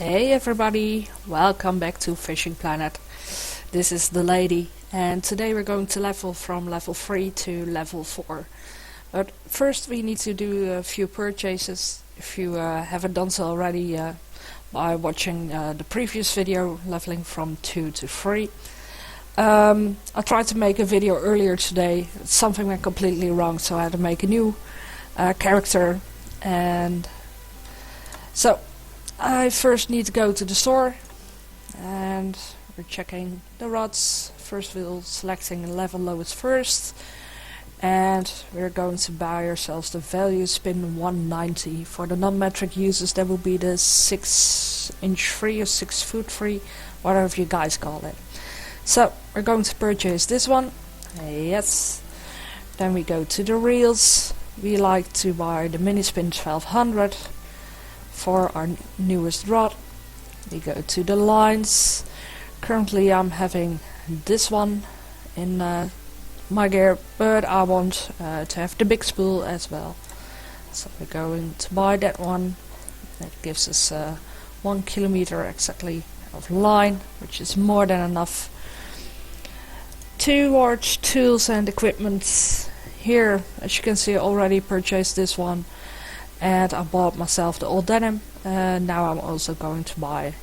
Hey everybody, welcome back to Fishing Planet. This is the lady, and today we're going to level from level 3 to level 4. But first we need to do a few purchases. If you haven't done so already by watching the previous video, leveling from 2 to 3. I tried to make a video earlier today, something went completely wrong, so I had to make a new character. And so I first need to go to the store, and we're checking the rods. First we're selecting level lowest first, and we're going to buy ourselves the value spin 190. For the non-metric users that will be the 6-inch free or 6 foot free, whatever you guys call it. So we're going to purchase this one, yes. Then we go to the reels. We like to buy the mini spin 1200 for our newest rod. We go to the lines. Currently I'm having this one in my gear, but I want to have the big spool as well. So we're going to buy that one. That gives us 1 kilometer exactly of line, which is more than enough. Towards tools and equipment. Here, as you can see, I already purchased this one. And I bought myself the old denim. Now I'm also going to buy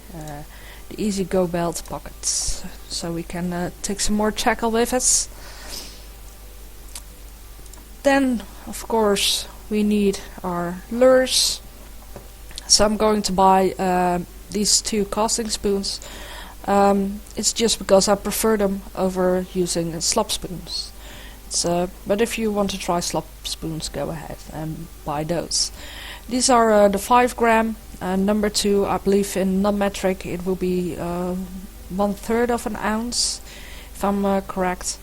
the Easy Go belt pockets, so we can take some more tackle with us. Then, of course, we need our lures. So I'm going to buy these 2 casting spoons. It's just because I prefer them over using slop spoons. But if you want to try slop spoons, go ahead and buy those. These are the 5 gram, number 2, I believe in non-metric it will be 1/3 of an ounce, if I'm correct.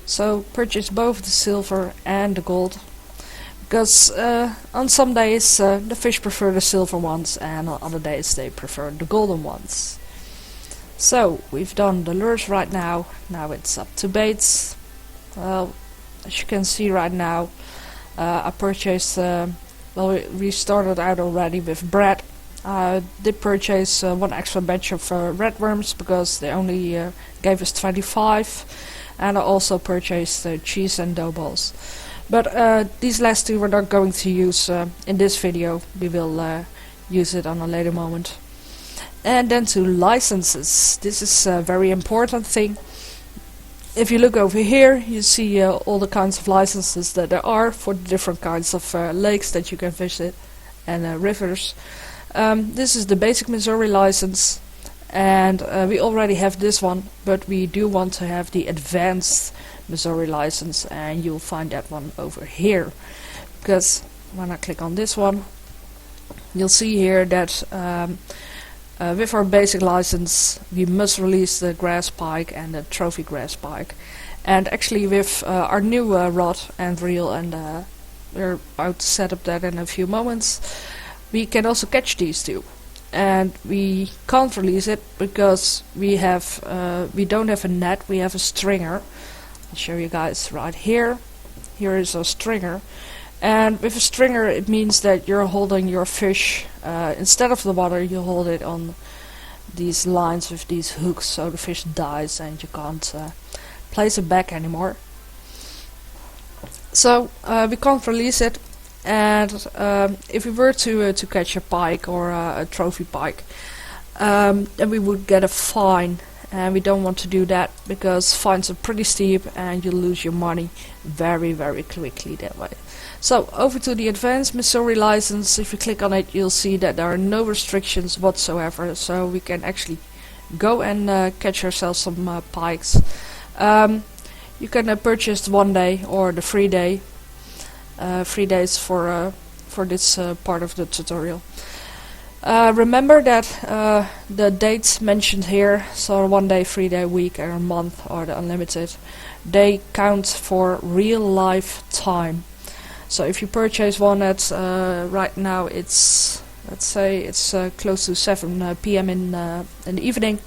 So purchase both the silver and the gold, because on some days the fish prefer the silver ones, and on other days they prefer the golden ones. So we've done the lures right now. Now it's up to baits. As you can see right now, I purchased, we started out already with bread. I did purchase 1 extra batch of red worms, because they only gave us 25, and I also purchased cheese and dough balls. But these last 2 we're not going to use in this video. We will use it on a later moment. And then to licenses. This is a very important thing. If you look over here, you see all the kinds of licenses that there are for the different kinds of lakes that you can visit and rivers. This is the basic Missouri license, and we already have this one, but we do want to have the advanced Missouri license, and you'll find that one over here. Because when I click on this one, you'll see here that with our basic license we must release the grass pike and the trophy grass pike. And actually with our new rod and reel, and we're about to set up that in a few moments, we can also catch these 2. And we can't release it because we don't have a net, we have a stringer. I'll show you guys right here. Here is a stringer. And with a stringer it means that you're holding your fish, instead of the water you hold it on these lines with these hooks, so the fish dies and you can't place it back anymore. So we can't release it, and if we were to catch a pike or a trophy pike, then we would get a fine, and we don't want to do that because fines are pretty steep and you lose your money very, very quickly that way. So over to the advanced Missouri license. If you click on it, you'll see that there are no restrictions whatsoever, so we can actually go and catch ourselves some pikes. You can purchase 1 day or the 3 day, 3 days for this part of the tutorial. Remember that the dates mentioned here, so 1 day, 3 day, week, and a month, or the unlimited, they count for real life time. So if you purchase one at right now it's, let's say it's close to 7 p.m. in the evening.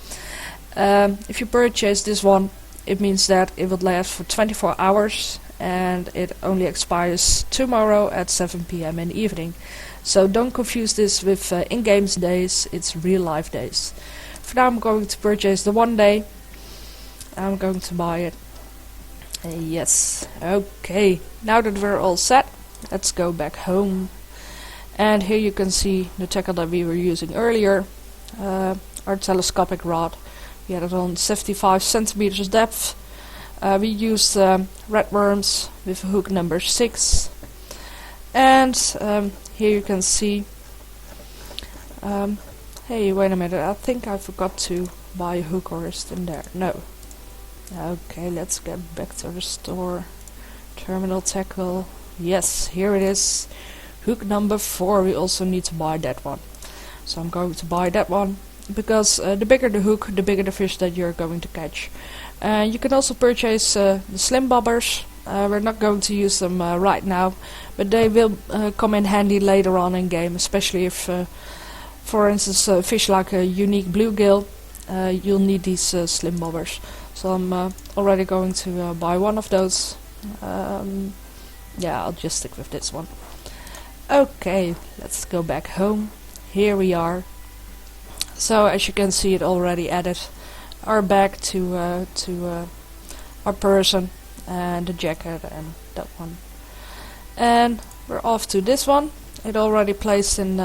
If you purchase this one, it means that it will last for 24 hours, and it only expires tomorrow at 7 p.m. in the evening. So don't confuse this with in-game days, it's real life days. For now I'm going to purchase the 1 day. I'm going to buy it. Yes, okay. Now that we're all set, let's go back home. And here you can see the tackle that we were using earlier. Our telescopic rod. We had it on 75 centimeters depth. We used red worms with hook number 6. And here you can see... hey, wait a minute, I think I forgot to buy a hook, or is it in there? No. Okay, let's get back to the store. Terminal tackle. Yes, here it is. Hook number 4, we also need to buy that one. So I'm going to buy that one, because the bigger the hook, the bigger the fish that you're going to catch. You can also purchase the slim bobbers. We're not going to use them right now, but they will come in handy later on in game, especially if, for instance, fish like a unique bluegill, you'll need these slim bobbers. So I'm already going to buy one of those. Yeah, I'll just stick with this one. Okay, let's go back home. Here we are. So as you can see, it already added our bag to our person, and the jacket and that one. And we're off to this one. It already placed in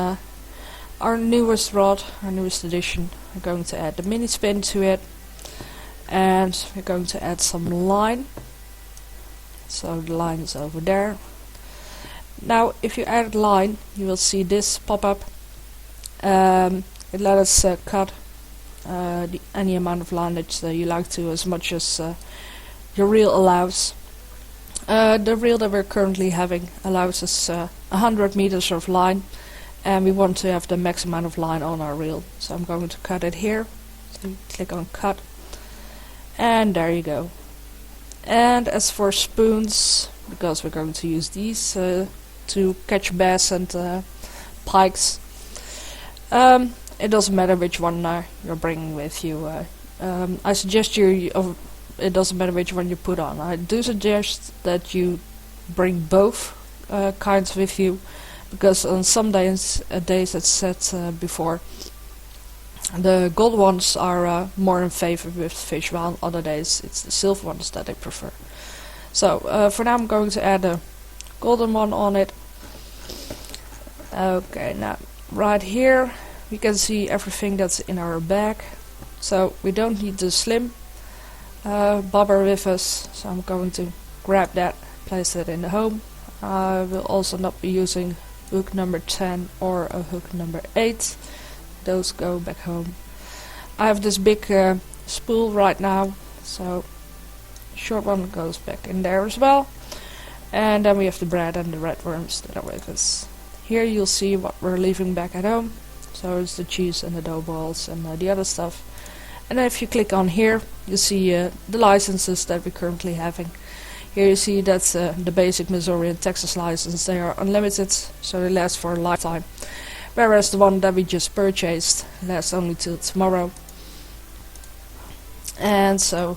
our newest rod, our newest edition. We're going to add the mini spin to it, and we're going to add some line. So the line is over there. Now if you add line, you will see this pop up. It let us cut any amount of line that you like to, as much as your reel allows. The reel that we're currently having allows us 100 meters of line, and we want to have the max amount of line on our reel. So I'm going to cut it here. So you click on cut, and there you go. And as for spoons, because we're going to use these to catch bass and pikes, it doesn't matter which one you're bringing with you. I suggest it doesn't matter which one you put on. I do suggest that you bring both kinds with you, because on some days, as said before, the gold ones are more in favor with fish, while on other days it's the silver ones that I prefer. So for now I'm going to add a golden one on it. Okay, now right here we can see everything that's in our bag. So we don't need the slim bobber with us, so I'm going to grab that, place it in the home. I will also not be using hook number 10 or a hook number 8. Those go back home. I have this big spool right now, so short one goes back in there as well. And then we have the bread and the red worms that are with us. Here you'll see what we're leaving back at home. So it's the cheese and the dough balls and the other stuff. And then if you click on here, you see the licenses that we're currently having. Here you see that's the basic Missouri and Texas license. They are unlimited, so they last for a lifetime. Whereas the one that we just purchased lasts only till tomorrow. And so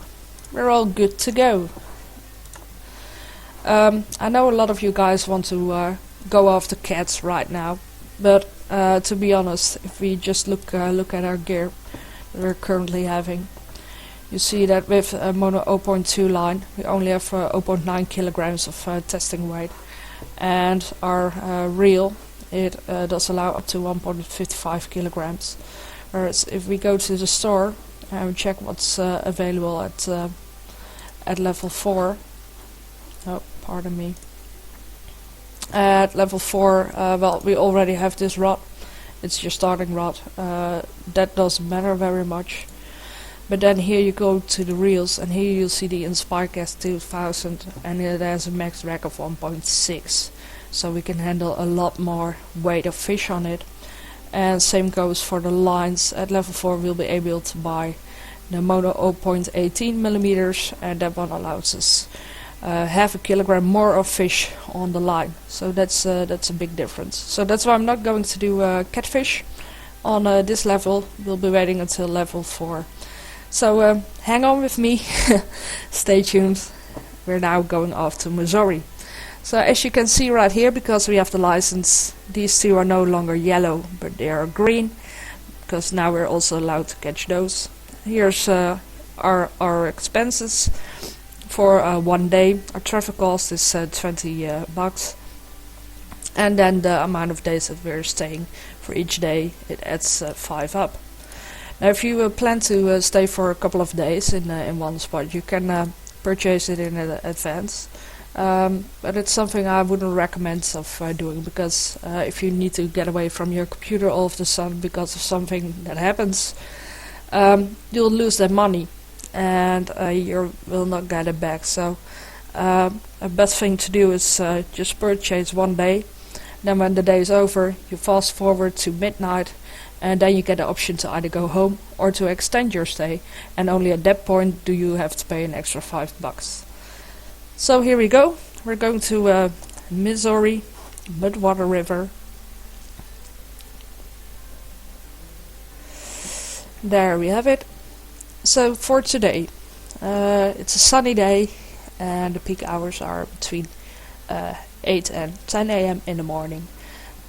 we're all good to go. I know a lot of you guys want to go after cats right now, but to be honest, if we just look at our gear that we're currently having, you see that with a mono 0.2 line we only have 0.9 kilograms of testing weight, and our reel, it does allow up to 1.55 kilograms. Whereas if we go to the store and check what's available at level 4, oh, pardon me. At level 4, well, we already have this rod. It's your starting rod. That doesn't matter very much. But then here you go to the reels, and here you'll see the InspireCast 2000, and it has a max drag of 1.6. So we can handle a lot more weight of fish on it. And same goes for the lines. At level 4 we'll be able to buy the mono 0.18 millimeters, and that one allows us half a kilogram more of fish on the line. So that's a big difference. So that's why I'm not going to do catfish on this level. We'll be waiting until level 4. So hang on with me. Stay tuned. We're now going off to Missouri. So as you can see right here, because we have the license, these two are no longer yellow, but they are green, because now we're also allowed to catch those. Here's our expenses for 1 day. Our traffic cost is 20 bucks, and then the amount of days that we're staying for each day, it adds 5 up. Now if you plan to stay for a couple of days in one spot, you can purchase it in advance, but it's something I wouldn't recommend of doing, because if you need to get away from your computer all of the sudden because of something that happens, you'll lose that money, and you will not get it back. So a best thing to do is just purchase 1 day. Then when the day is over, you fast forward to midnight, and then you get the option to either go home or to extend your stay, and only at that point do you have to pay an extra 5 bucks. So here we go. We're going to Missouri, Mudwater River. There we have it. So for today, it's a sunny day, and the peak hours are between 8 and 10 a.m. in the morning,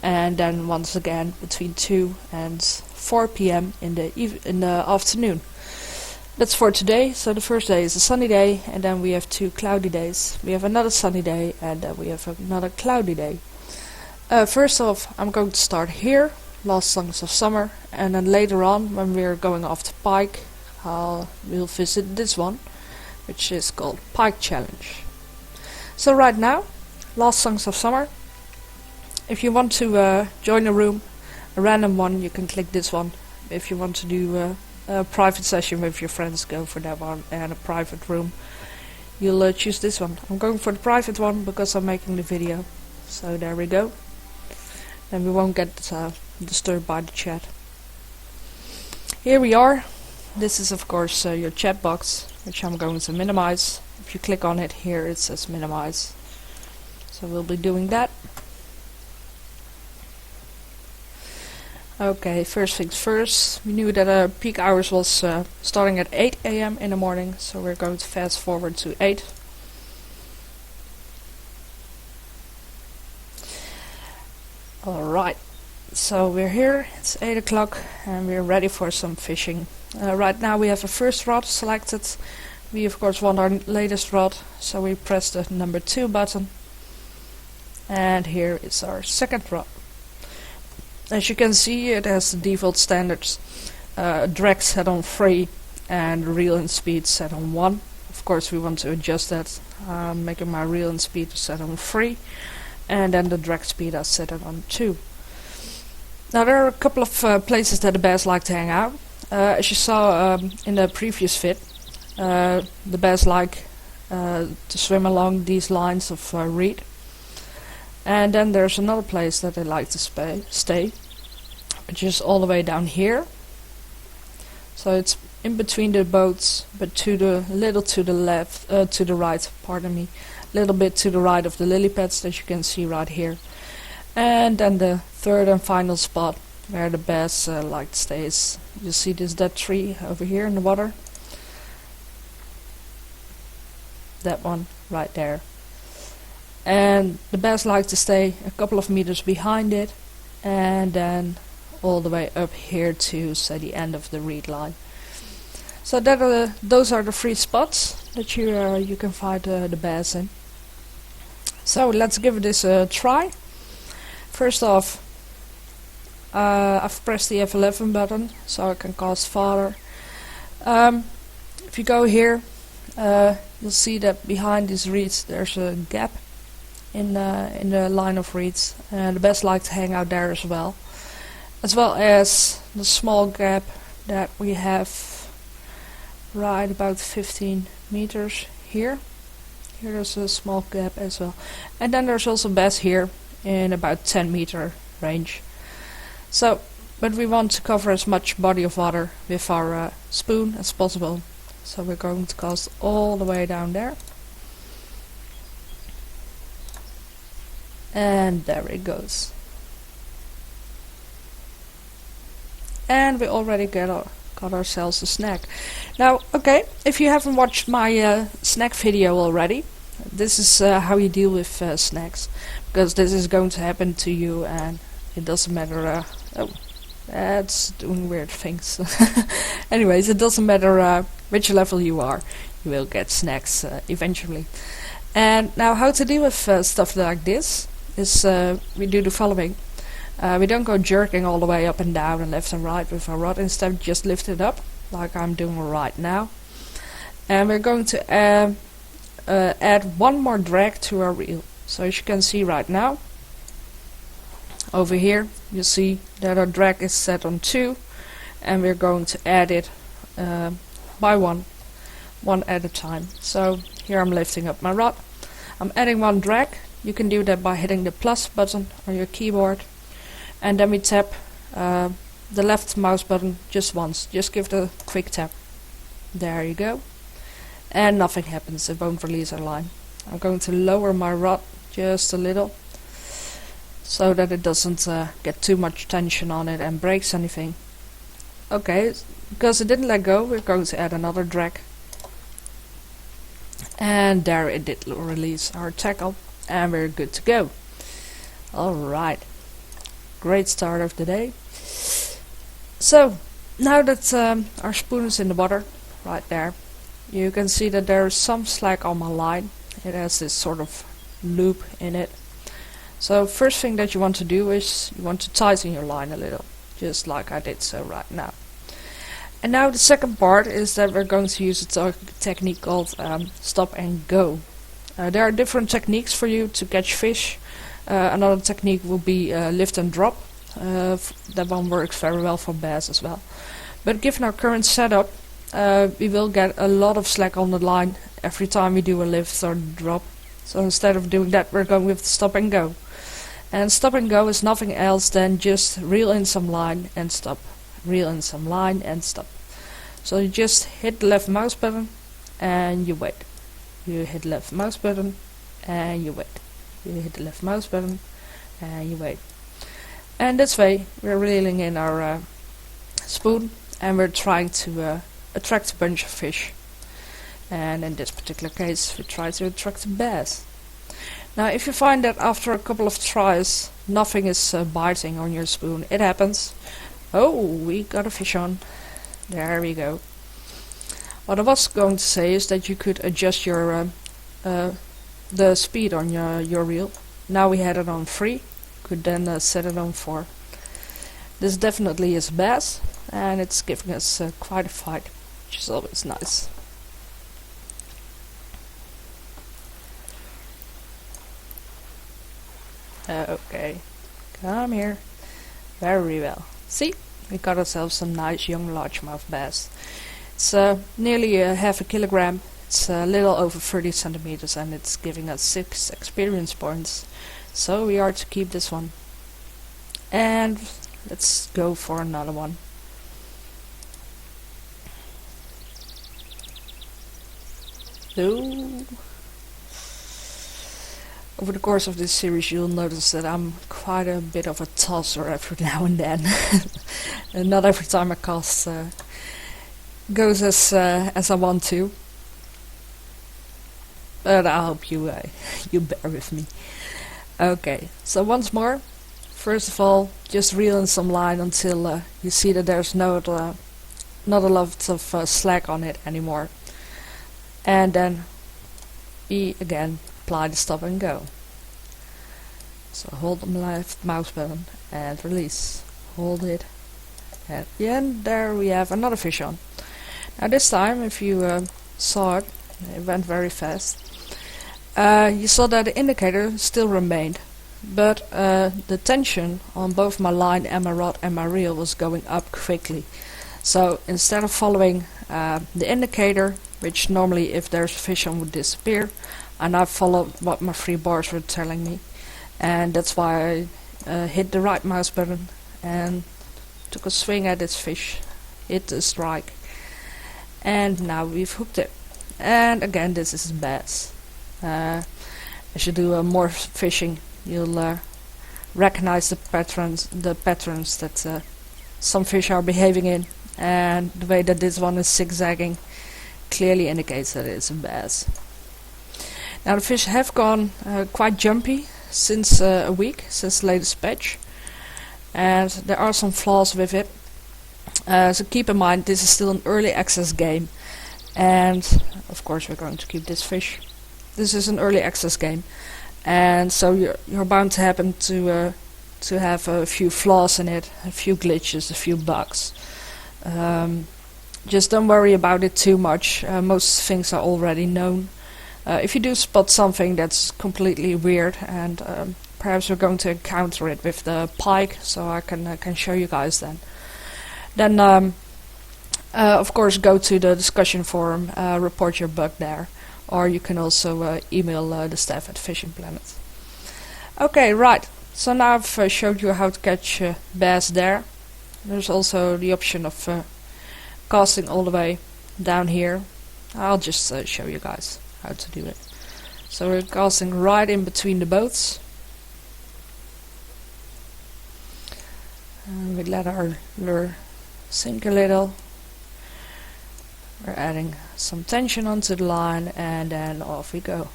and then once again between 2 and 4 p.m. in the afternoon. That's for today. So the first day is a sunny day, and then we have 2 cloudy days. We have another sunny day, and then we have another cloudy day. First off, I'm going to start here, Last Songs of Summer, and then later on, when we're going off to Pike, we'll visit this one, which is called Pike Challenge. So right now, Last Songs of Summer. If you want to join a room, a random one, you can click this one. If you want to do a private session with your friends, go for that one, and a private room, you'll choose this one. I'm going for the private one because I'm making the video. So there we go. Then we won't get disturbed by the chat. Here we are. This is of course your chat box, which I'm going to minimize. If you click on it here, it says minimize. So we'll be doing that. Okay, first things first. We knew that peak hours was starting at 8 a.m. in the morning, so we're going to fast forward to 8. Alright, so we're here, it's 8 o'clock, and we're ready for some fishing. Right now we have a first rod selected. We of course want our latest rod, so we press the number 2 button. And here is our second rod. As you can see, it has the default standards, drag set on 3 and reel and speed set on 1. Of course we want to adjust that, making my reel and speed set on 3, and then the drag speed I set it on 2. Now there are a couple of places that the bass like to hang out. As you saw in the previous vid, the bass like to swim along these lines of reed. And then there's another place that they like to stay, which is all the way down here. So it's in between the boats, but little to the left, to the right, pardon me, little bit to the right of the lily pads that you can see right here. And then the third and final spot where the bass like to stay is, you see this dead tree over here in the water? That one right there. And the bass like to stay a couple of meters behind it, and then all the way up here to say the end of the reed line. So those are the 3 spots that you can find the bass in. So let's give this a try. First off, I've pressed the F11 button so I can cast farther. If you go here, you'll see that behind these reeds there's a gap in the line of reeds, and the bass like to hang out there as well as the small gap that we have right about 15 meters here. Here there's a small gap as well, and then there's also bass here in about 10 meter range. So, but we want to cover as much body of water with our spoon as possible, so we're going to cast all the way down there. And there it goes. And we already got ourselves a snack. Now, okay, if you haven't watched my snack video already, This is how you deal with snacks, because this is going to happen to you, and it doesn't matter. Oh, that's doing weird things. Anyways, it doesn't matter which level you are, you will get snacks eventually. And now, how to deal with stuff like this is we do the following. We don't go jerking all the way up and down and left and right with our rod. Instead, just lift it up, like I'm doing right now. And we're going to add one more drag to our reel. So as you can see right now, over here, you see that our drag is set on 2, and we're going to add it by one at a time. So here I'm lifting up my rod. I'm adding one drag. You can do that by hitting the plus button on your keyboard, and then we tap the left mouse button just once. Just give it a quick tap. There you go. And nothing happens, it won't release our line. I'm going to lower my rod just a little, so that it doesn't get too much tension on it and breaks anything. Okay, because it didn't let go, we're going to add another drag. And there it did release our tackle, and we're good to go. Alright, great start of the day. So, now that our spoon is in the water, right there, you can see that there is some slack on my line. It has this sort of loop in it. So first thing that you want to do is you want to tighten your line a little, just like I did so right now. And now the second part is that we're going to use a technique called stop and go. There are different techniques for you to catch fish. Another technique will be lift and drop. That one works very well for bass as well. But given our current setup, we will get a lot of slack on the line every time we do a lift or drop. So instead of doing that, we're going with stop and go. And stop and go is nothing else than just reel in some line and stop. Reel in some line and stop. So you just hit the left mouse button and you wait. You hit the left mouse button and you wait. You hit the left mouse button and you wait. And this way we're reeling in our spoon, and we're trying to attract a bunch of fish. And in this particular case we try to attract a bass. Now if you find that after a couple of tries nothing is biting on your spoon, it happens. Oh, we got a fish on. There we go. What I was going to say is that you could adjust your the speed on your reel. Now we had it on 3, could then set it on 4. This definitely is bass, and it's giving us quite a fight, which is always nice. Okay, come here. Very well. See, we got ourselves some nice young largemouth bass. It's nearly half a kilogram. It's a little over 30 centimeters, and it's giving us 6 experience points. So we are to keep this one. And let's go for another one. Ooh. Over the course of this series you'll notice that I'm quite a bit of a tosser every now and then. And not every time I cast goes as I want to. But I hope you bear with me. Okay, so once more, first of all, just reel in some line until you see that there's not a lot of slack on it anymore. And then we again apply the stop and go. So hold the left mouse button and release. Hold it, and there we have another fish on. Now this time, if you saw it, it went very fast. You saw that the indicator still remained, but the tension on both my line and my rod and my reel was going up quickly. So instead of following the indicator, which normally if there's a fish on would disappear, I now followed what my 3 bars were telling me, and that's why I hit the right mouse button and took a swing at this fish, hit the strike, and now we've hooked it. And again, this is bass. As you do more fishing, you'll recognize the patterns that some fish are behaving in, and the way that this one is zigzagging clearly indicates that it's a bass. Now the fish have gone quite jumpy since a week, since the latest patch, and there are some flaws with it. So keep in mind this is still an early access game, and of course we're going to keep this fish. This is an early access game, and so you're bound to happen to have a few flaws in it, a few glitches, a few bugs. Just don't worry about it too much. Most things are already known. If you do spot something that's completely weird, and perhaps we're going to encounter it with the pike, so I can show you guys then of course go to the discussion forum, report your bug there, or you can also email the staff at Fishing Planet. Okay, right, so now I've showed you how to catch bass there. There's also the option of casting all the way down here. I'll just show you guys how to do it. So we're casting right in between the boats, and we let our lure sink a little. We're adding some tension onto the line, and then off we go.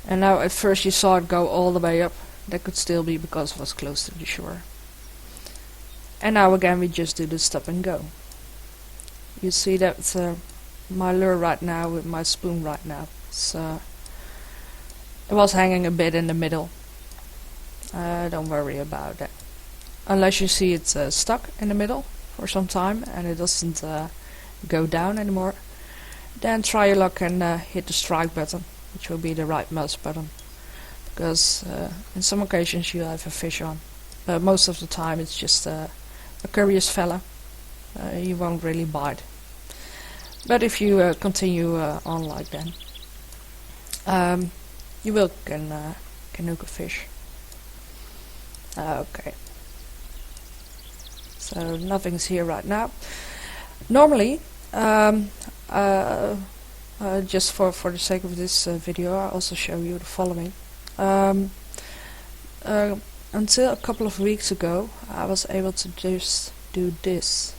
And now at first you saw it go all the way up. That could still be because it was close to the shore. And now again we just do the stop and go. You see that my lure right now with my spoon right now, it was hanging a bit in the middle. Don't worry about that. Unless you see it stuck in the middle for some time and it doesn't go down anymore, then try your luck and hit the strike button, which will be the right mouse button, because in some occasions you have a fish on, but most of the time it's just a curious fella. You won't really bite, but if you continue on like that, you will can hook a fish. Okay, so nothing's here right now. Normally, just for the sake of this video, I'll also show you the following. Until a couple of weeks ago, I was able to just do this.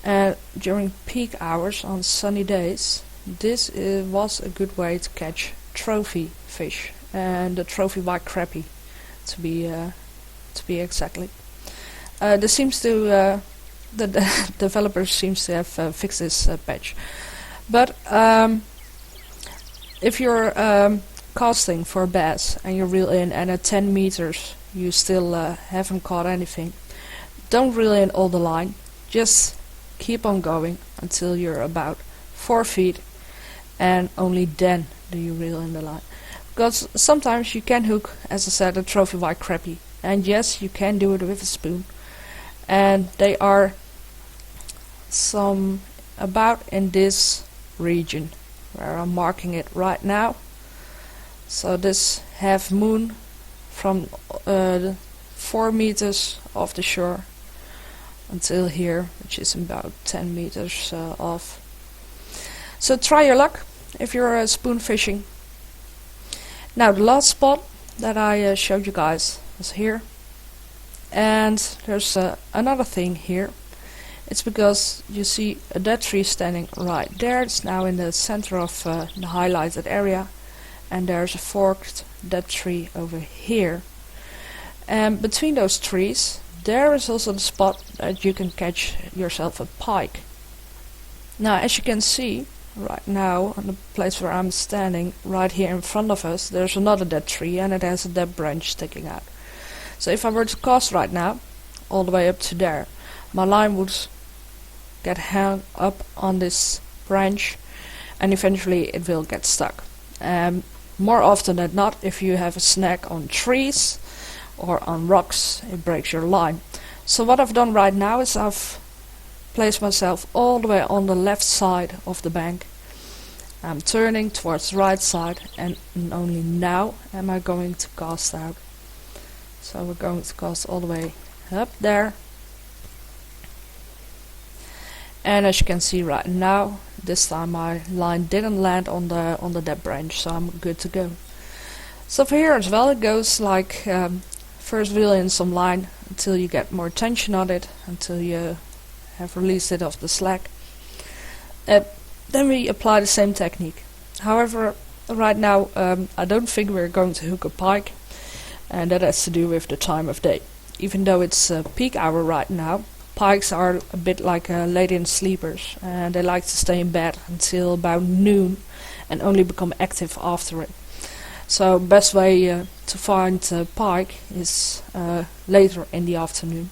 And during peak hours on sunny days, this was a good way to catch trophy fish, and the trophy white crappie, to be exactly. This seems to the developer seems to have fixed this patch, but if you're casting for bass and you reel in and at 10 meters you still haven't caught anything, don't reel in all the line, just keep on going until you're about 4 feet, and only then do you reel in the line, because sometimes you can hook, as I said, a trophy white crappie, and yes, you can do it with a spoon, and they are some about in this region where I'm marking it right now. So this half moon from 4 meters off the shore until here, which is about 10 meters off. So try your luck if you're spoon fishing. Now the last spot that I showed you guys was here, and there's another thing here. It's because you see a dead tree standing right there. It's now in the center of the highlighted area, and there's a forked dead tree over here. And between those trees there is also the spot that you can catch yourself a pike. Now as you can see right now on the place where I'm standing, right here in front of us, there's another dead tree and it has a dead branch sticking out. So if I were to cast right now all the way up to there, my line would get hung up on this branch and eventually it will get stuck. More often than not, if you have a snag on trees or on rocks, it breaks your line. So what I've done right now is I've placed myself all the way on the left side of the bank. I'm turning towards the right side, and only now am I going to cast out. So we're going to cast all the way up there. And as you can see right now, this time my line didn't land on the dead branch, so I'm good to go. So for here as well, it goes like first reel in some line until you get more tension on it, until you have released it off the slack. Then we apply the same technique. However, right now I don't think we're going to hook a pike, and that has to do with the time of day. Even though it's peak hour right now, pikes are a bit like late-in sleepers, and they like to stay in bed until about noon and only become active after it. So best way to find pike is later in the afternoon.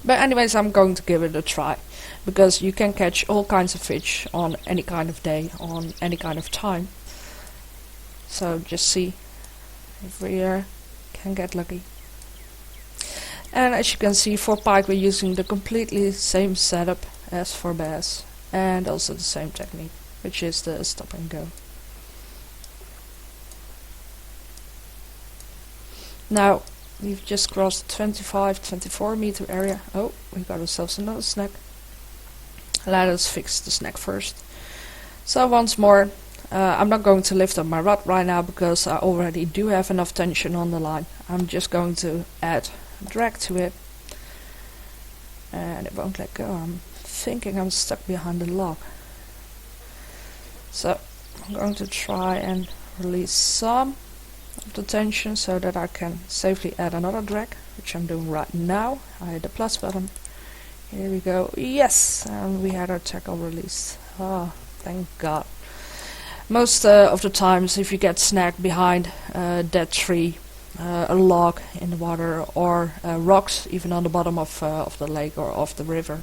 But anyways, I'm going to give it a try, because you can catch all kinds of fish on any kind of day, on any kind of time. So just see if we can get lucky. And as you can see, for pike we're using the completely same setup as for bass, and also the same technique, which is the stop and go. Now we've just crossed the 25-24 meter area. Oh, we got ourselves another snack. Let us fix the snack first. So once more, I'm not going to lift up my rod right now because I already do have enough tension on the line. I'm just going to add drag to it, and it won't let go. I'm thinking I'm stuck behind the log. So I'm going to try and release some of the tension so that I can safely add another drag, which I'm doing right now. I hit the plus button. Here we go. Yes, and we had our tackle released. Oh, thank God. Most of the times, if you get snagged behind a dead tree, a log in the water, or rocks even on the bottom of the lake or of the river,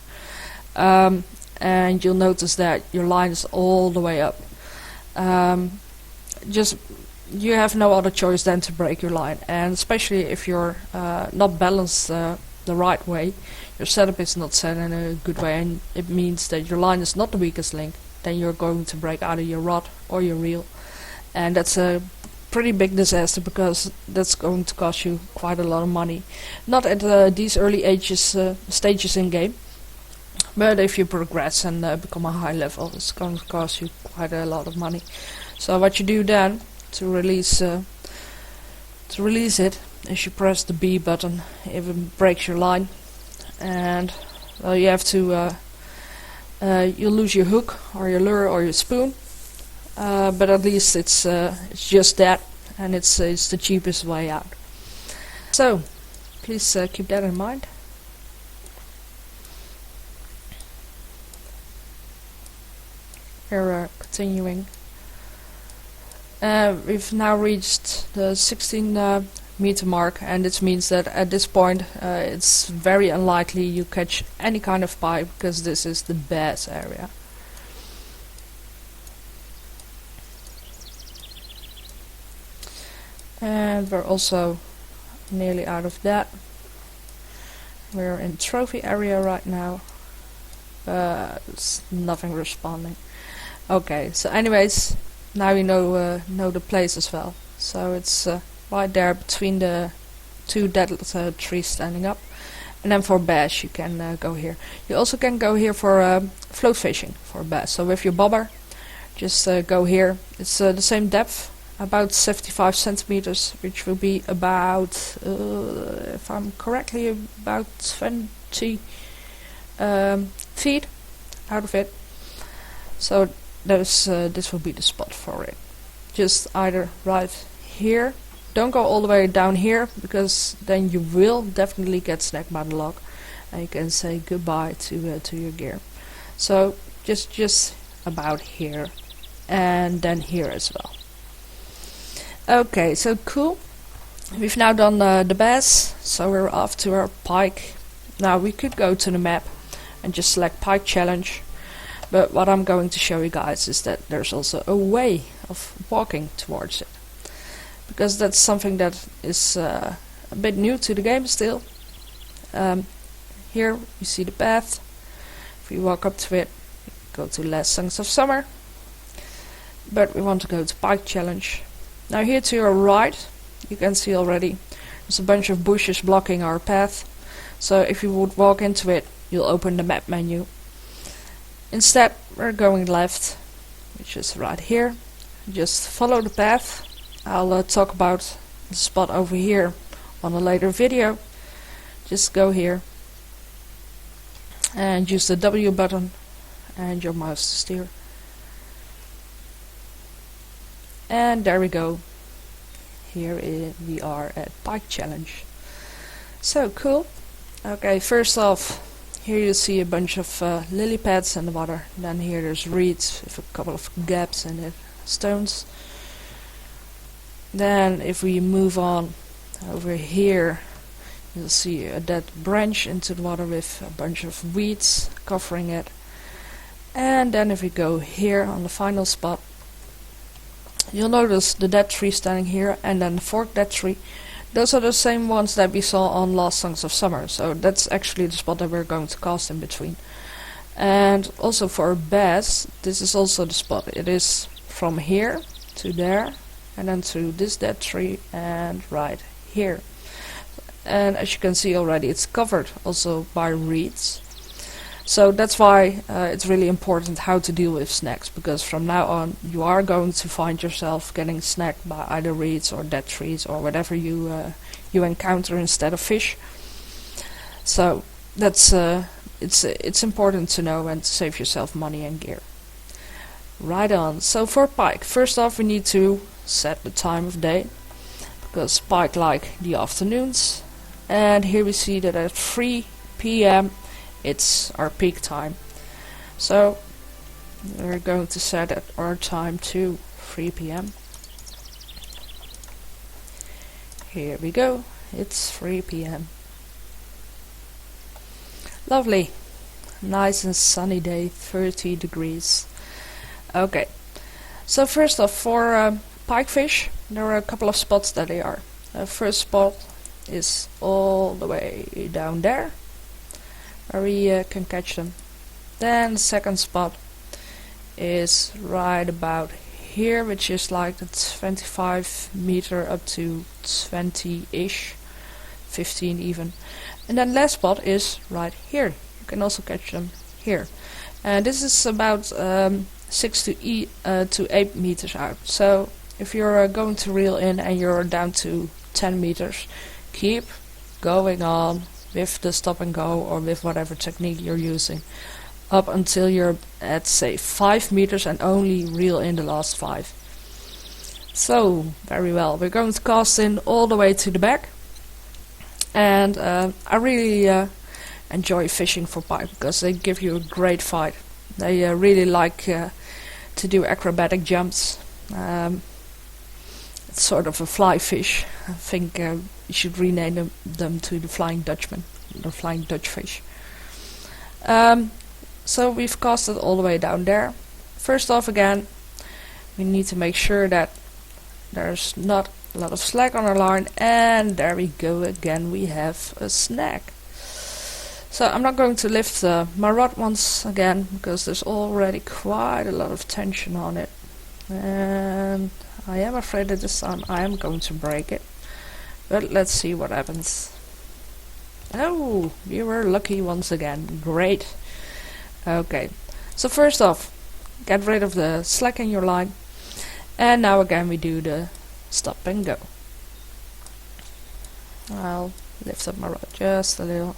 and you'll notice that your line is all the way up. Just you have no other choice than to break your line, and especially if you're not balanced the right way, your setup is not set in a good way, and it means that your line is not the weakest link. Then you're going to break either your rod or your reel, and that's a pretty big disaster, because that's going to cost you quite a lot of money. Not at these early stages in game, but if you progress and become a high level, it's going to cost you quite a lot of money. So what you do then to release it is you press the B button if it breaks your line, and well, you have to you'll lose your hook or your lure or your spoon, but at least it's just that, and it's the cheapest way out. So please keep that in mind. We're continuing. We've now reached the 16 meter mark, and this means that at this point it's very unlikely you catch any kind of pike, because this is the bass area. And we're also nearly out of that. We're in trophy area right now. It's nothing responding. Okay, so anyways, now you know the place as well. So it's right there between the two dead trees standing up. And then for bass you can go here. You also can go here for float fishing for bass. So with your bobber, just go here. It's the same depth, about 75 centimeters, which will be about, if I'm correctly, about 20 feet out of it. So this will be the spot for it. Just either right here. Don't go all the way down here, because then you will definitely get snagged by the log, and you can say goodbye to your gear. So just about here, and then here as well. Okay, so cool. We've now done the bass, so we're off to our pike. Now we could go to the map and just select pike challenge, but what I'm going to show you guys is that there's also a way of walking towards it, because that's something that is a bit new to the game still. Here you see the path. If you walk up to it, go to Last Songs of Summer, but we want to go to Pike Challenge. Now here to your right, you can see already there's a bunch of bushes blocking our path, so if you would walk into it, you'll open the map menu. Instead, we're going left, which is right here. Just follow the path. I'll talk about the spot over here on a later video. Just go here and use the W button and your mouse to steer. And there we go. Here we are at Pike Challenge. So cool. Okay, first off, here you see a bunch of lily pads in the water. Then here there's reeds with a couple of gaps in it, stones. Then if we move on over here, you'll see a dead branch into the water with a bunch of weeds covering it. And then if we go here on the final spot, you'll notice the dead tree standing here and then the forked dead tree. Those are the same ones that we saw on Last Songs of Summer, so that's actually the spot that we're going to cast in between. And also for bass, this is also the spot. It is from here to there, and then to this dead tree, and right here. And as you can see already, it's covered also by reeds. So that's why it's really important how to deal with snacks, because from now on you are going to find yourself getting snacked by either reeds or dead trees or whatever you encounter instead of fish. So that's it's important to know and to save yourself money and gear. Right on. So for pike, first off we need to set the time of day, because pike like the afternoons. And here we see that at 3 p.m. it's our peak time. So we're going to set our time to 3 p.m. Here we go. It's 3 p.m. Lovely. Nice and sunny day, 30 degrees. Okay. So first off, for pike fish, there are a couple of spots that they are. First spot is all the way down there, where we can catch them. Then the second spot is right about here, which is like the 25 meter up to 20-ish, 15 even. And then last spot is right here. You can also catch them here. And this is about 6 to 8 meters out. So if you're going to reel in and you're down to 10 meters, keep going on with the stop and go or with whatever technique you're using up until you're at say 5 meters and only reel in the last 5. So very well, we're going to cast in all the way to the back. And I really enjoy fishing for pike because they give you a great fight. They really like to do acrobatic jumps. It's sort of a fly fish. I think you should rename them to the Flying Dutchman, the Flying Dutch fish. So we've casted all the way down there. First off, again, we need to make sure that there's not a lot of slack on our line, and there we go again, we have a snack. So I'm not going to lift my rod once again, because there's already quite a lot of tension on it. And I am afraid that this time I am going to break it. But let's see what happens. Oh, you were lucky once again. Great. Okay, so first off, get rid of the slack in your line. And now again we do the stop and go. I'll lift up my rod just a little.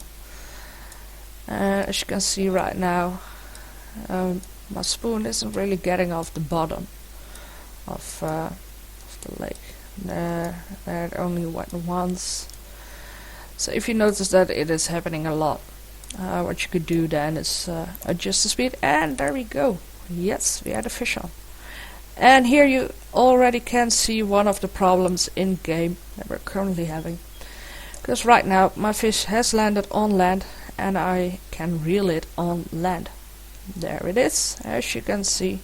As you can see right now, my spoon isn't really getting off the bottom of the lake. It only went once. So if you notice that it is happening a lot, what you could do then is adjust the speed, and there we go. Yes, we had a fish on. And here you already can see one of the problems in game that we're currently having. Because right now my fish has landed on land and I can reel it on land. There it is, as you can see.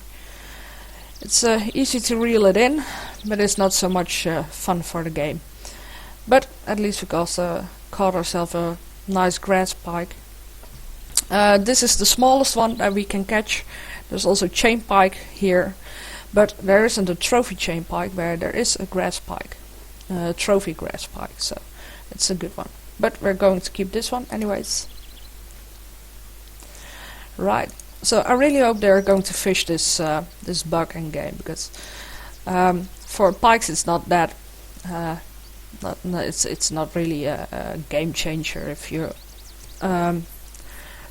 It's easy to reel it in, but it's not so much fun for the game. But at least we also caught ourselves a nice grass pike. This is the smallest one that we can catch. There's also chain pike here, but there isn't a trophy chain pike where there is a grass pike, trophy grass pike, so it's a good one. But we're going to keep this one anyways. Right, so I really hope they're going to fish this this bug in game, because for pikes it's not that it's not really a game changer if you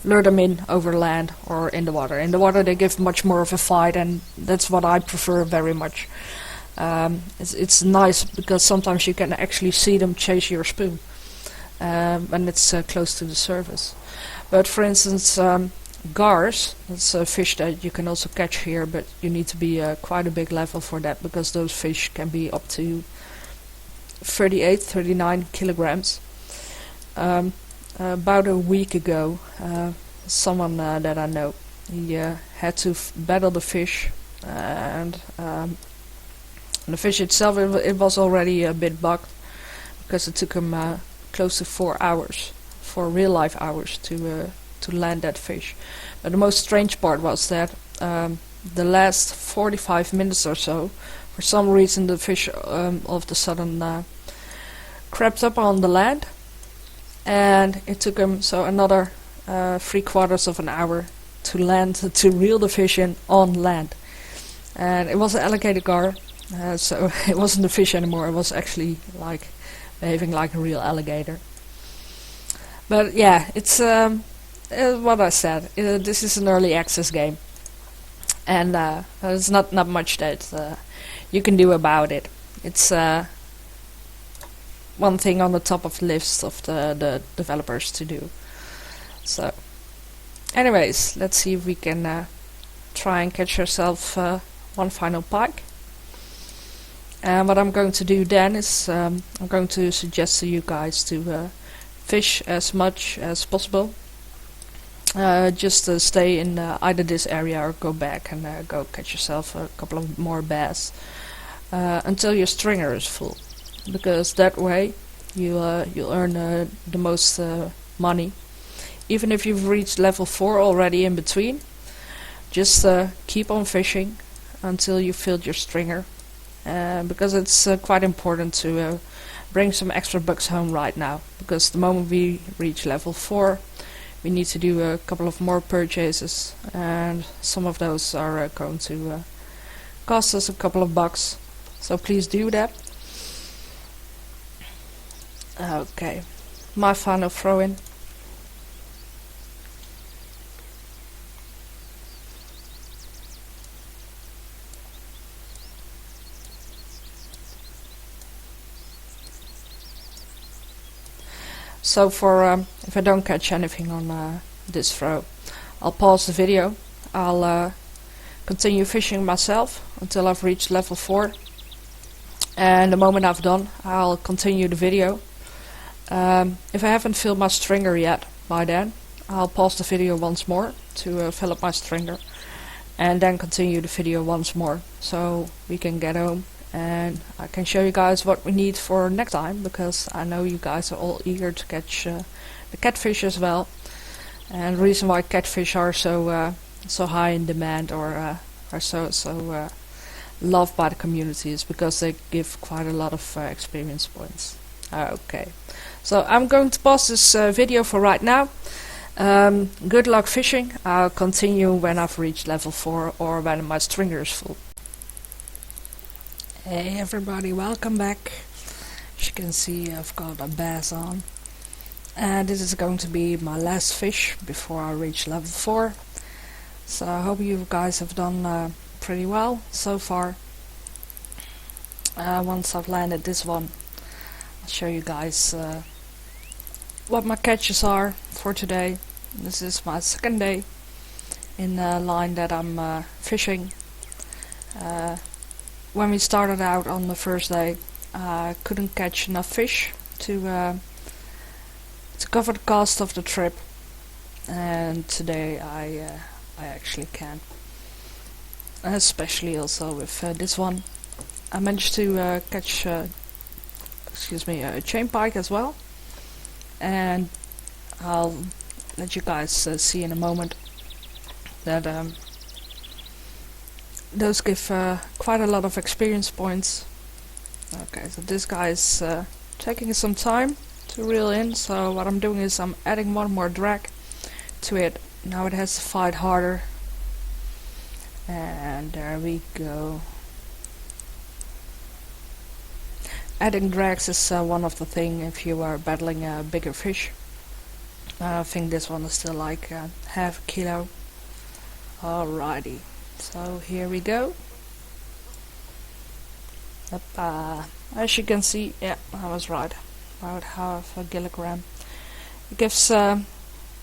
lure them in over land or in the water. In the water they give much more of a fight, and that's what I prefer very much. It's nice because sometimes you can actually see them chase your spoon when it's close to the surface. But for instance, gars, that's a fish that you can also catch here, but you need to be quite a big level for that, because those fish can be up to 39 kilograms. About a week ago, someone that I know, he had to battle the fish, and the fish itself, it was already a bit bugged, because it took him close to 4 hours, 4 real life hours, to land that fish. But the most strange part was that the last 45 minutes or so, for some reason the fish all of a sudden crept up on the land, and it took him another 3/4 of an hour to land, to reel the fish in on land. And it was an alligator gar, so it wasn't a fish anymore, it was actually like behaving like a real alligator. But yeah, it's what I said, this is an early access game, and there's not much that you can do about it. It's one thing on the top of the list of the developers to do. So anyways, let's see if we can try and catch ourselves one final pike. And what I'm going to do then is I'm going to suggest to you guys to fish as much as possible. Just stay in either this area or go back and go catch yourself a couple of more bass until your stringer is full, because that way you'll earn the most money. Even if you've reached level 4 already in between, just keep on fishing until you filled your stringer, because it's quite important to bring some extra bucks home right now, because the moment we reach level 4 we need to do a couple of more purchases, and some of those are going to cost us a couple of bucks, so please do that. Okay, my final throw in. So for if I don't catch anything on this throw, I'll pause the video. I'll continue fishing myself until I've reached level 4, and the moment I've done, I'll continue the video. If I haven't filled my stringer yet by then, I'll pause the video once more to fill up my stringer, and then continue the video once more, so we can get home and I can show you guys what we need for next time, because I know you guys are all eager to catch the catfish as well. And the reason why catfish are so high in demand, or are so loved by the community, is because they give quite a lot of experience points. Okay, so I'm going to pause this video for right now. Good luck fishing. I'll continue when I've reached level 4 or when my stringer is full. Hey everybody, welcome back. As you can see, I've got a bass on, and this is going to be my last fish before I reach level 4. So I hope you guys have done pretty well so far. Once I've landed this one, I'll show you guys what my catches are for today. This is my second day in the line that I'm fishing. When we started out on the first day, I couldn't catch enough fish to cover the cost of the trip, and today I actually can. Especially also with this one, I managed to catch a chain pike as well, and I'll let you guys see in a moment that those give quite a lot of experience points. Okay, so this guy is taking some time to reel in, so what I'm doing is I'm adding one more drag to it. Now it has to fight harder, and there we go. Adding drags is one of the things if you are battling a bigger fish. I think this one is still like half a kilo. Alrighty. So here we go. As you can see, yeah, I was right. About half a kilogram. It gives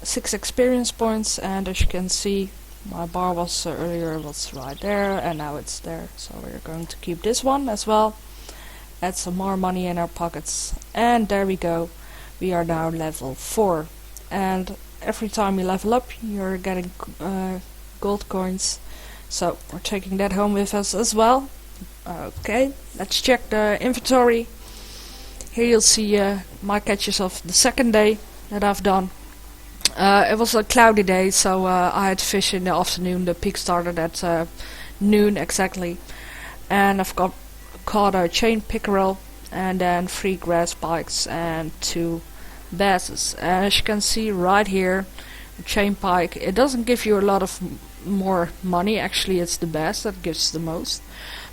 6 experience points, and as you can see, my bar was earlier was right there, and now it's there. So we're going to keep this one as well. Add some more money in our pockets, and there we go. We are now level 4, and every time you level up, you're getting gold coins. So we're taking that home with us as well. Okay, let's check the inventory. Here you'll see my catches of the second day that I've done. It was a cloudy day, so I had fish in the afternoon. The peak started at noon exactly, and I've caught a chain pickerel, and then 3 grass pikes and 2 basses. And as you can see right here, the chain pike, it doesn't give you a lot of more money. Actually, it's the bass that gives the most,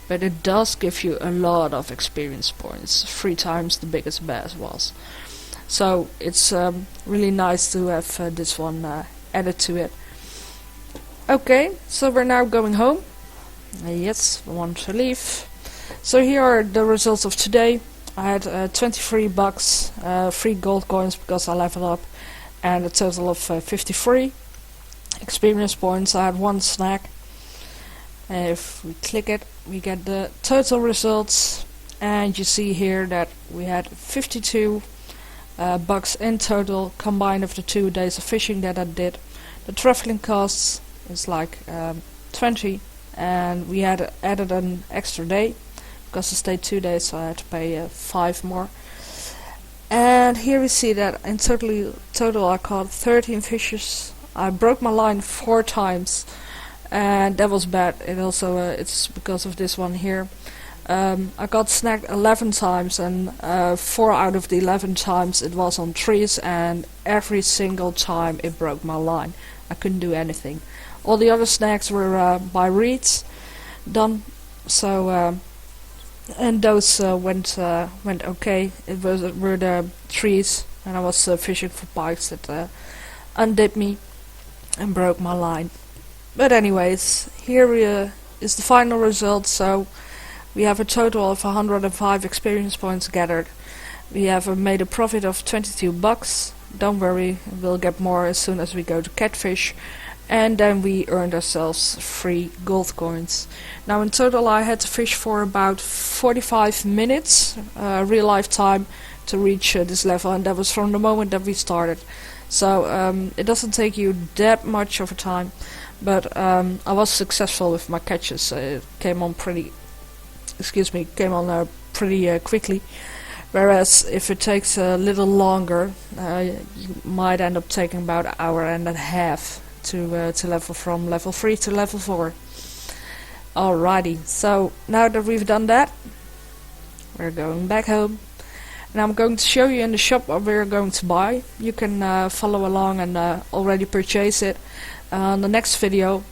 but it does give you a lot of experience points, 3 times the biggest bass was. So it's really nice to have this one added to it. Okay, so we're now going home. Yes, we want to leave. So here are the results of today. I had 23 bucks, 3 gold coins because I leveled up, and a total of 53 experience points. I had 1 snack. If we click it, we get the total results, and you see here that we had 52 bucks in total combined of the 2 days of fishing that I did. The traveling costs is like 20, and we had added an extra day because I stayed 2 days, so I had to pay 5 more. And here we see that in total I caught 13 fishes. I broke my line 4 times, and that was bad. It also it's because of this one here. I got snagged 11 times, and 4 out of the 11 times it was on trees, and every single time it broke my line. I couldn't do anything. All the other snags were by reeds done, so and those went okay. It were the trees, and I was fishing for pikes that undid me and broke my line. But anyways, here is the final result. So we have a total of 105 experience points gathered. We have made a profit of 22 bucks. Don't worry, we'll get more as soon as we go to catfish. And then we earned ourselves 3 gold coins. Now in total I had to fish for about 45 minutes real life time to reach this level, and that was from the moment that we started. So it doesn't take you that much of a time, but I was successful with my catches. It came on pretty quickly. Whereas if it takes a little longer, you might end up taking about an hour and a half to level from level 3 to level 4. Alrighty, so now that we've done that, we're going back home. And I'm going to show you in the shop what we're going to buy. You can follow along and already purchase it. On the next video,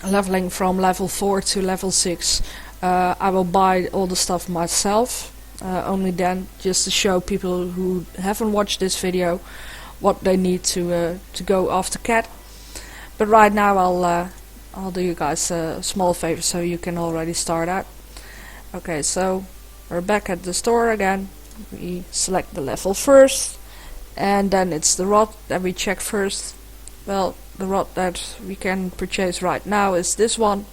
leveling from level 4 to level 6, I will buy all the stuff myself. Only then, just to show people who haven't watched this video what they need to go after cat. But right now I'll do you guys a small favor so you can already start out. Okay, so we're back at the store again. We select the level first, and then it's the rod that we check first. Well, the rod that we can purchase right now is this one,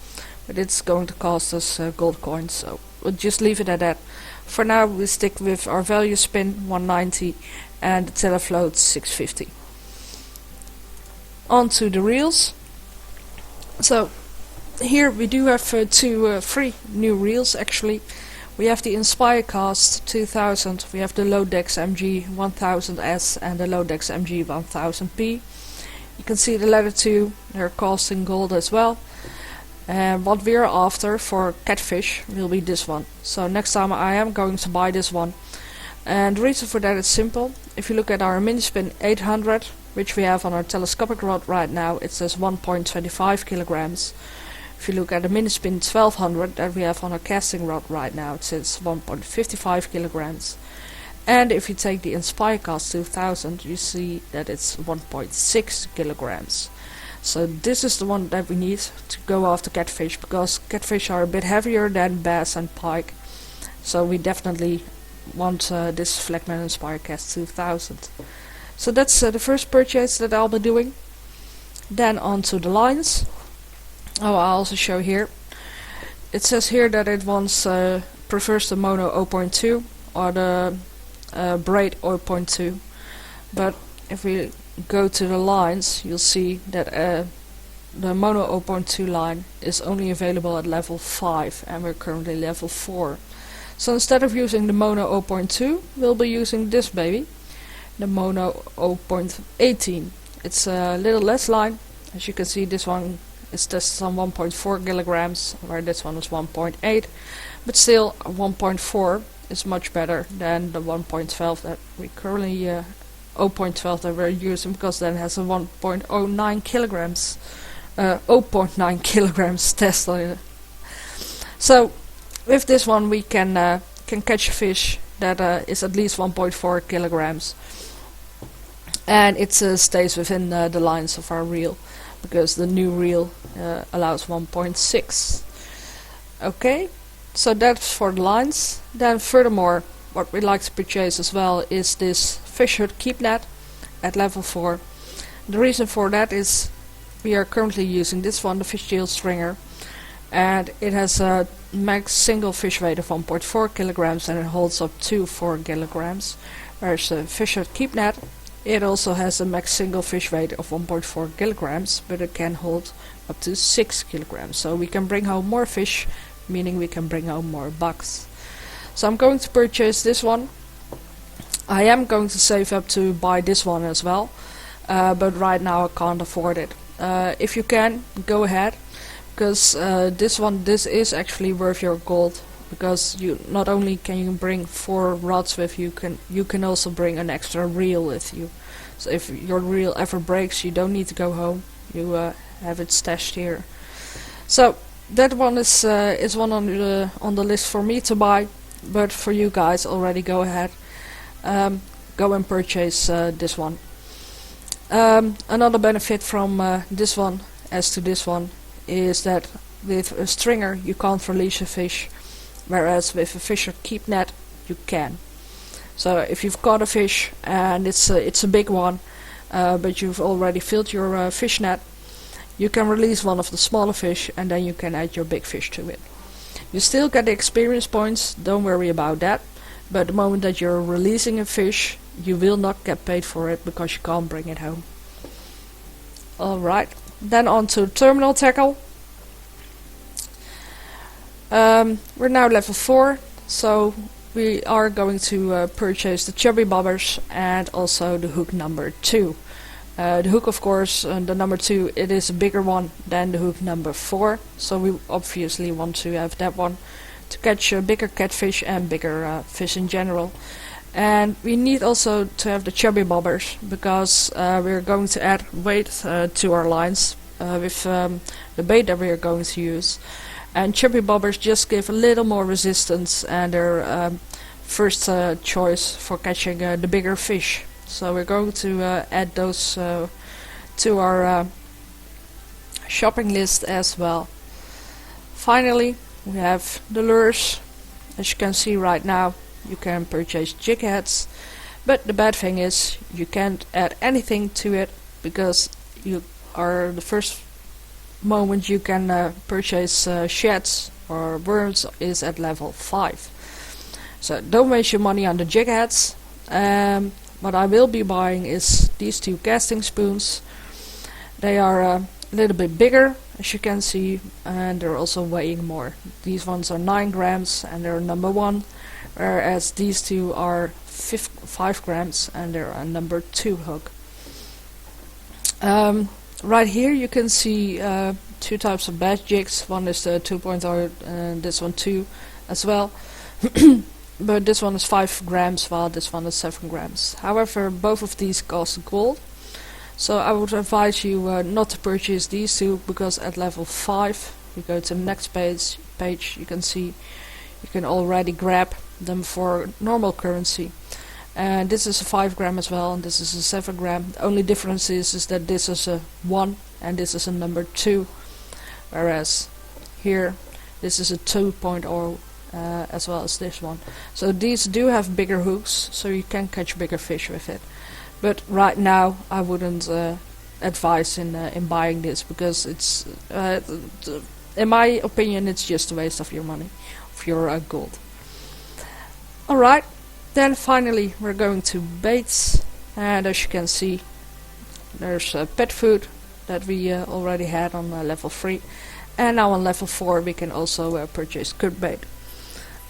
but it's going to cost us gold coins, so we'll just leave it at that. For now we stick with our value spin 190 and the tiller float 650. On to the reels. So here we do have 3 new reels actually. We have the Inspire Cast 2000, we have the Lodex MG 1000S and the Lodex MG 1000P. You can see the latter 2, they're costing gold as well. And what we're after for catfish will be this one. So next time I am going to buy this one. And the reason for that is simple. If you look at our minispin 800, which we have on our telescopic rod right now, it says 1.25 kilograms. If you look at the minispin 1200 that we have on our casting rod right now, it says 1.55 kilograms. And if you take the Inspire Cast 2000, you see that it's 1.6 kilograms. So this is the one that we need to go after catfish, because catfish are a bit heavier than bass and pike. So we definitely want this Flagman Inspire Cast 2000. So that's the first purchase that I'll be doing. Then on to the lines. Oh, I'll also show here. It says here that it prefers the mono 0.2 or the braid 0.2. But if we go to the lines, you'll see that the mono 0.2 line is only available at level 5 and we're currently level 4. So instead of using the mono 0.2, we'll be using this baby, the mono 0.18. It's a little less line. As you can see, this one is tested on 1.4 kilograms, where this one is 1.8. But still, 1.4 is much better than the 1.12 that we currently 0.12 that we're using, because then it has a 1.09 kilograms 0.9 kilograms test on it. So with this one we can catch a fish that is at least 1.4 kilograms, and it stays within the lines of our reel, because the new reel allows 1.6. Okay, so that's for the lines. Then furthermore, what we like to purchase as well is this fish hook keep net at level 4. The reason for that is we are currently using this one, the fish tail stringer, and it has a max single fish weight of 1.4 kilograms and it holds up to 4 kilograms. Whereas the fish hook keep net, it also has a max single fish weight of 1.4 kilograms, but it can hold up to 6 kilograms. So we can bring home more fish, meaning we can bring home more bucks. So I'm going to purchase this one. I am going to save up to buy this one as well, but right now I can't afford it. If you can, go ahead, because this is actually worth your gold, because you not only can you bring 4 rods with you, you can also bring an extra reel with you. So if your reel ever breaks, you don't need to go home, you have it stashed here. So that one is one on the list for me to buy, but for you guys already go ahead, go and purchase this one. Another benefit from this one as to this one is that with a stringer you can't release a fish, whereas with a fish or keep net you can. So if you've caught a fish and it's a big one, but you've already filled your fish net, you can release one of the smaller fish and then you can add your big fish to it. You still get the experience points, don't worry about that, but the moment that you're releasing a fish, you will not get paid for it because you can't bring it home. Alright, then on to terminal tackle. We're now level 4, so we are going to purchase the chubby bobbers and also the hook number 2. The hook, of course, the number 2, it is a bigger one than the hook number 4, so we obviously want to have that one to catch bigger catfish and bigger fish in general. And we need also to have the chubby bobbers, because we're going to add weight to our lines with the bait that we are going to use. And chubby bobbers just give a little more resistance, and they're first choice for catching the bigger fish. So we're going to add those to our shopping list as well. Finally, we have the lures. As you can see right now, you can purchase jig heads, but the bad thing is you can't add anything to it, because you are the first moment you can purchase sheds or worms is at level 5. So don't waste your money on the jig heads. What I will be buying is these 2 casting spoons. They are a little bit bigger, as you can see, and they're also weighing more. These ones are 9 grams and they're number 1, whereas these 2 are 5 grams and they're a number 2 hook. Right here you can see 2 types of bass jigs. One is the 2.0 and this one 2 as well. But this one is 5 grams while this one is 7 grams. However, both of these cost gold. So I would advise you not to purchase these 2, because at level 5, you go to the next page, you can see you can already grab them for normal currency. And this is a 5 gram as well, and this is a 7 gram. The only difference is that this is a 1 and this is a number 2, whereas here this is a 2.0 as well as this one. So these do have bigger hooks, so you can catch bigger fish with it. But right now I wouldn't advise in buying this, because it's in my opinion it's just a waste of your money, of your gold. Alright, then finally we're going to baits, and as you can see there's pet food that we already had on level 3, and now on level 4 we can also purchase cut bait.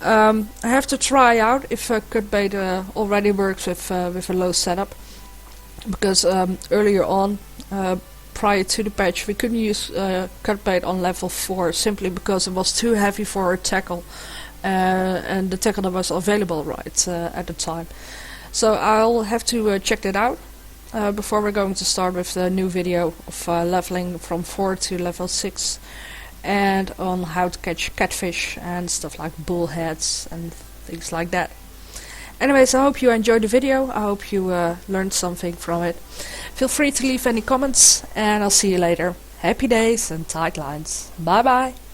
I have to try out if cut bait already works with a low setup, because earlier on, prior to the patch, we couldn't use cut bait on level 4 simply because it was too heavy for our tackle, and the tackle that was available right at the time. So I'll have to check that out before we're going to start with the new video of leveling from 4 to level 6, and on how to catch catfish and stuff like bullheads and things like that. Anyways, I hope you enjoyed the video. I hope you learned something from it. Feel free to leave any comments, and I'll see you later. Happy days and tight lines. Bye bye.